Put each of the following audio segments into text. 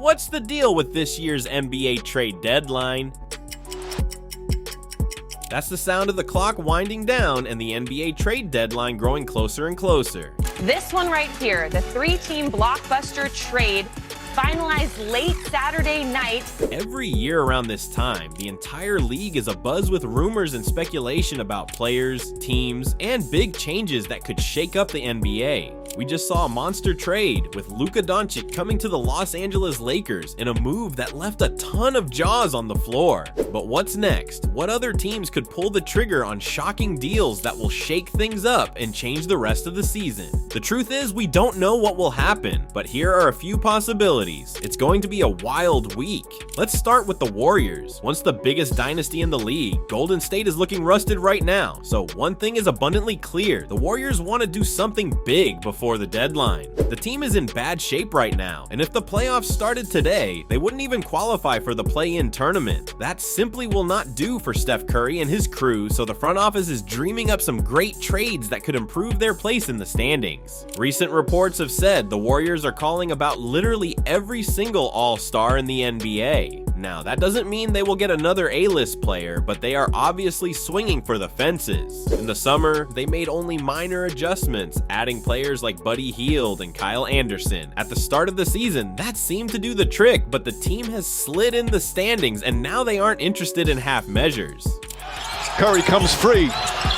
What's the deal with this year's NBA trade deadline? That's the sound of the clock winding down and the NBA trade deadline growing closer and closer. This one right here, the three-team blockbuster trade, finalized late Saturday night. Every year around this time, the entire league is abuzz with rumors and speculation about players, teams, and big changes that could shake up the NBA. We just saw a monster trade with Luka Doncic coming to the Los Angeles Lakers in a move that left a ton of jaws on the floor. But what's next? What other teams could pull the trigger on shocking deals that will shake things up and change the rest of the season? The truth is, we don't know what will happen, but here are a few possibilities. It's going to be a wild week. Let's start with the Warriors. Once the biggest dynasty in the league, Golden State is looking rusted right now. So one thing is abundantly clear. The Warriors want to do something big before the deadline. The team is in bad shape right now, and if the playoffs started today, they wouldn't even qualify for the play-in tournament. That simply will not do for Steph Curry and his crew, so the front office is dreaming up some great trades that could improve their place in the standings. Recent reports have said the Warriors are calling about literally every single all-star in the NBA. Now, that doesn't mean they will get another A-list player, but they are obviously swinging for the fences. In the summer, they made only minor adjustments, adding players like Buddy Hield and Kyle Anderson. At the start of the season, that seemed to do the trick, but the team has slid in the standings, and now they aren't interested in half measures. Curry comes free,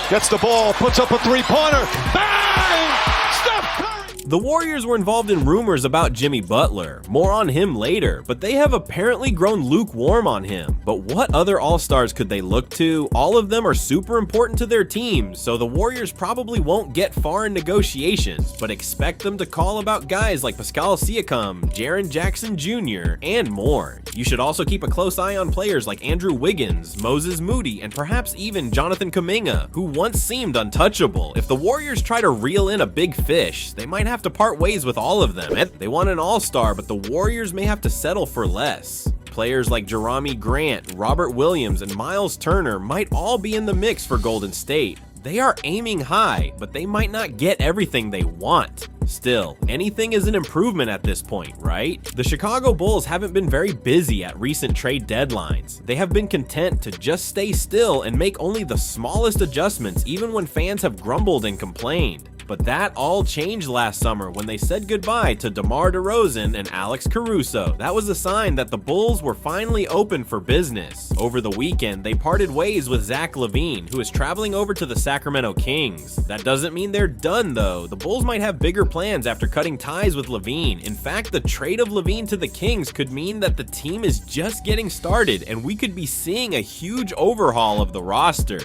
gets the ball, puts up a three-pointer, bang! Steph Curry! The Warriors were involved in rumors about Jimmy Butler, more on him later, but they have apparently grown lukewarm on him. But what other all-stars could they look to? All of them are super important to their teams, so the Warriors probably won't get far in negotiations, but expect them to call about guys like Pascal Siakam, Jaren Jackson Jr., and more. You should also keep a close eye on players like Andrew Wiggins, Moses Moody, and perhaps even Jonathan Kuminga, who once seemed untouchable. If the Warriors try to reel in a big fish, they might have to part ways with all of them. They want an all-star, but the Warriors may have to settle for less. Players like Jerami Grant, Robert Williams, and Miles Turner might all be in the mix for Golden State. They are aiming high, but they might not get everything they want. Still, anything is an improvement at this point, right? The Chicago Bulls haven't been very busy at recent trade deadlines. They have been content to just stay still and make only the smallest adjustments even when fans have grumbled and complained. But that all changed last summer when they said goodbye to DeMar DeRozan and Alex Caruso. That was a sign that the Bulls were finally open for business. Over the weekend, they parted ways with Zach LaVine, who is traveling over to the Sacramento Kings. That doesn't mean they're done though. The Bulls might have bigger plans after cutting ties with LaVine. In fact, the trade of LaVine to the Kings could mean that the team is just getting started and we could be seeing a huge overhaul of the roster.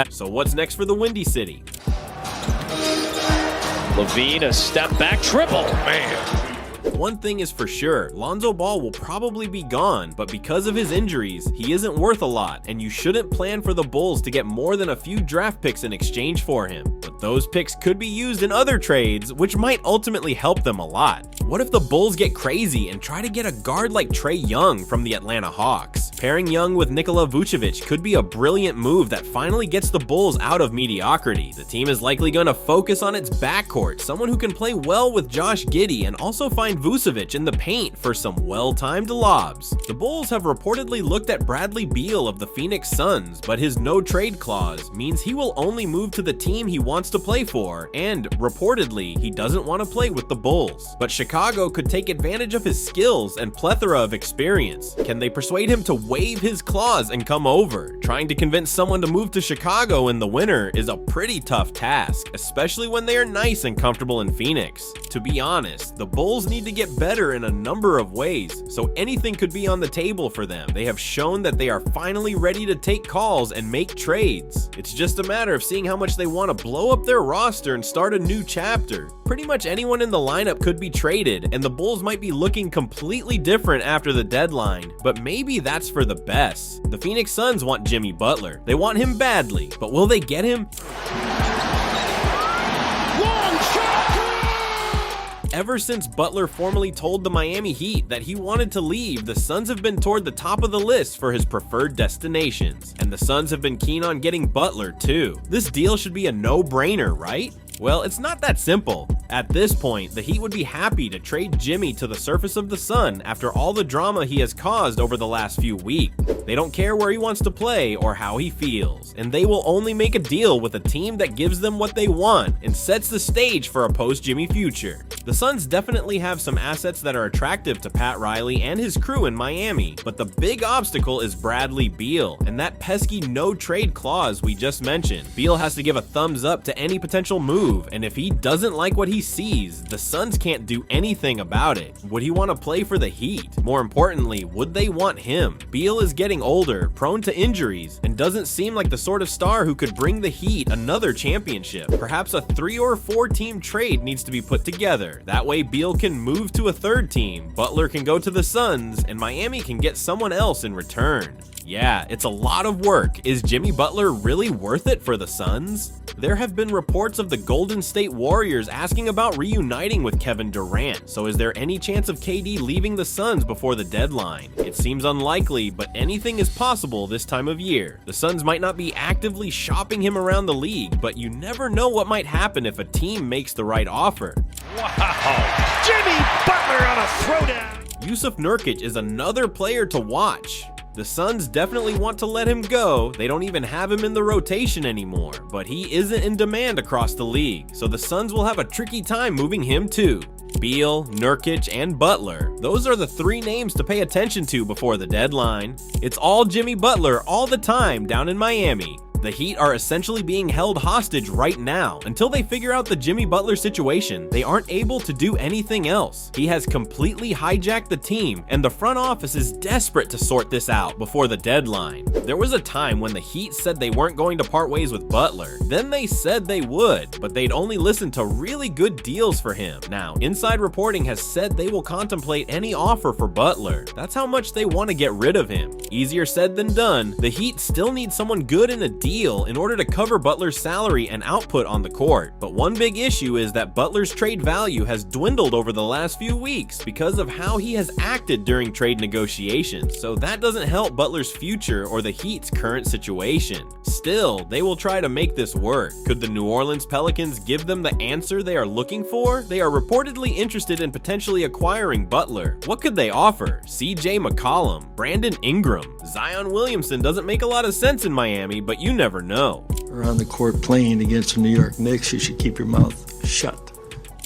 So what's next for the Windy City? LaVine, a step back triple. Man. One thing is for sure, Lonzo Ball will probably be gone, but because of his injuries, he isn't worth a lot, and you shouldn't plan for the Bulls to get more than a few draft picks in exchange for him. But those picks could be used in other trades, which might ultimately help them a lot. What if the Bulls get crazy and try to get a guard like Trae Young from the Atlanta Hawks? Pairing Young with Nikola Vucevic could be a brilliant move that finally gets the Bulls out of mediocrity. The team is likely going to focus on its backcourt, someone who can play well with Josh Giddey and also find Vucevic in the paint for some well-timed lobs. The Bulls have reportedly looked at Bradley Beal of the Phoenix Suns, but his no-trade clause means he will only move to the team he wants to play for, and reportedly, he doesn't want to play with the Bulls. But Chicago could take advantage of his skills and plethora of experience. Can they persuade him to waive his clause and come over? Trying to convince someone to move to Chicago in the winter is a pretty tough task, especially when they are nice and comfortable in Phoenix. To be honest, the Bulls need to get better in a number of ways, so anything could be on the table for them. They have shown that they are finally ready to take calls and make trades. It's just a matter of seeing how much they want to blow up their roster and start a new chapter. Pretty much anyone in the lineup could be traded, and the Bulls might be looking completely different after the deadline, but maybe that's for the best. The Phoenix Suns want Jimmy Butler. They want him badly, but will they get him? Ever since Butler formally told the Miami Heat that he wanted to leave, the Suns have been toward the top of the list for his preferred destinations, and the Suns have been keen on getting Butler too. This deal should be a no-brainer, right? Well, it's not that simple. At this point, the Heat would be happy to trade Jimmy to the surface of the sun after all the drama he has caused over the last few weeks. They don't care where he wants to play or how he feels, and they will only make a deal with a team that gives them what they want and sets the stage for a post-Jimmy future. The Suns definitely have some assets that are attractive to Pat Riley and his crew in Miami, but the big obstacle is Bradley Beal and that pesky no-trade clause we just mentioned. Beal has to give a thumbs up to any potential move, and if he doesn't like what he sees, the Suns can't do anything about it. Would he want to play for the Heat? More importantly, would they want him? Beal is getting older, prone to injuries, and doesn't seem like the sort of star who could bring the Heat another championship. Perhaps a 3 or 4 team trade needs to be put together. That way Beal can move to a third team, Butler can go to the Suns, and Miami can get someone else in return. Yeah, it's a lot of work. Is Jimmy Butler really worth it for the Suns? There have been reports of the Golden State Warriors asking about reuniting with Kevin Durant, so is there any chance of KD leaving the Suns before the deadline? It seems unlikely, but anything is possible this time of year. The Suns might not be actively shopping him around the league, but you never know what might happen if a team makes the right offer. Wow. Jimmy Butler on a throwdown. Yusuf Nurkic is another player to watch. The Suns definitely want to let him go. They don't even have him in the rotation anymore, but he isn't in demand across the league, so the Suns will have a tricky time moving him too. Beal, Nurkic, and Butler. Those are the 3 names to pay attention to before the deadline. It's all Jimmy Butler all the time down in Miami. The Heat are essentially being held hostage right now. Until they figure out the Jimmy Butler situation, they aren't able to do anything else. He has completely hijacked the team, and the front office is desperate to sort this out before the deadline. There was a time when the Heat said they weren't going to part ways with Butler. Then they said they would, but they'd only listen to really good deals for him. Now, inside reporting has said they will contemplate any offer for Butler. That's how much they want to get rid of him. Easier said than done. The Heat still need someone good in a deal in order to cover Butler's salary and output on the court. But one big issue is that Butler's trade value has dwindled over the last few weeks because of how he has acted during trade negotiations, so that doesn't help Butler's future or the Heat's current situation. Still, they will try to make this work. Could the New Orleans Pelicans give them the answer they are looking for? They are reportedly interested in potentially acquiring Butler. What could they offer? CJ McCollum, Brandon Ingram, Zion Williamson doesn't make a lot of sense in Miami, but you never know. Or on the court playing against the New York Knicks, you should keep your mouth shut.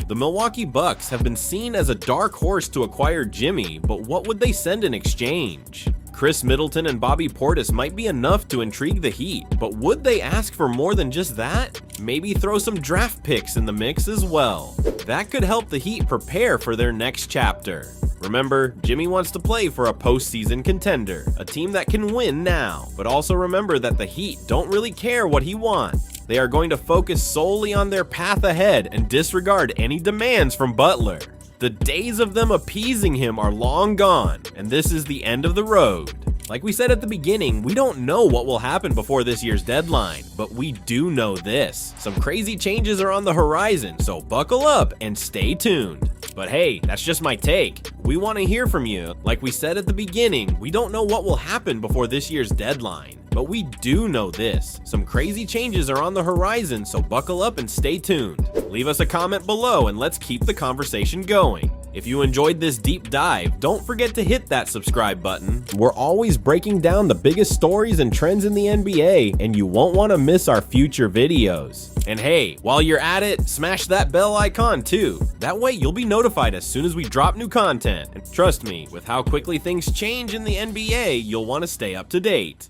The Milwaukee Bucks have been seen as a dark horse to acquire Jimmy, but what would they send in exchange? Chris Middleton and Bobby Portis might be enough to intrigue the Heat, but would they ask for more than just that? Maybe throw some draft picks in the mix as well. That could help the Heat prepare for their next chapter. Remember, Jimmy wants to play for a postseason contender, a team that can win now. But also remember that the Heat don't really care what he wants. They are going to focus solely on their path ahead and disregard any demands from Butler. The days of them appeasing him are long gone, and this is the end of the road. Like we said at the beginning, we don't know what will happen before this year's deadline, but we do know this. Some crazy changes are on the horizon, so buckle up and stay tuned. But hey, that's just my take. We want to hear from you. Like we said at the beginning, we don't know what will happen before this year's deadline. But we do know this. Some crazy changes are on the horizon, so buckle up and stay tuned. Leave us a comment below and let's keep the conversation going. If you enjoyed this deep dive, don't forget to hit that subscribe button. We're always breaking down the biggest stories and trends in the NBA, and you won't want to miss our future videos. And hey, while you're at it, smash that bell icon too. That way you'll be notified as soon as we drop new content. And trust me, with how quickly things change in the NBA, you'll want to stay up to date.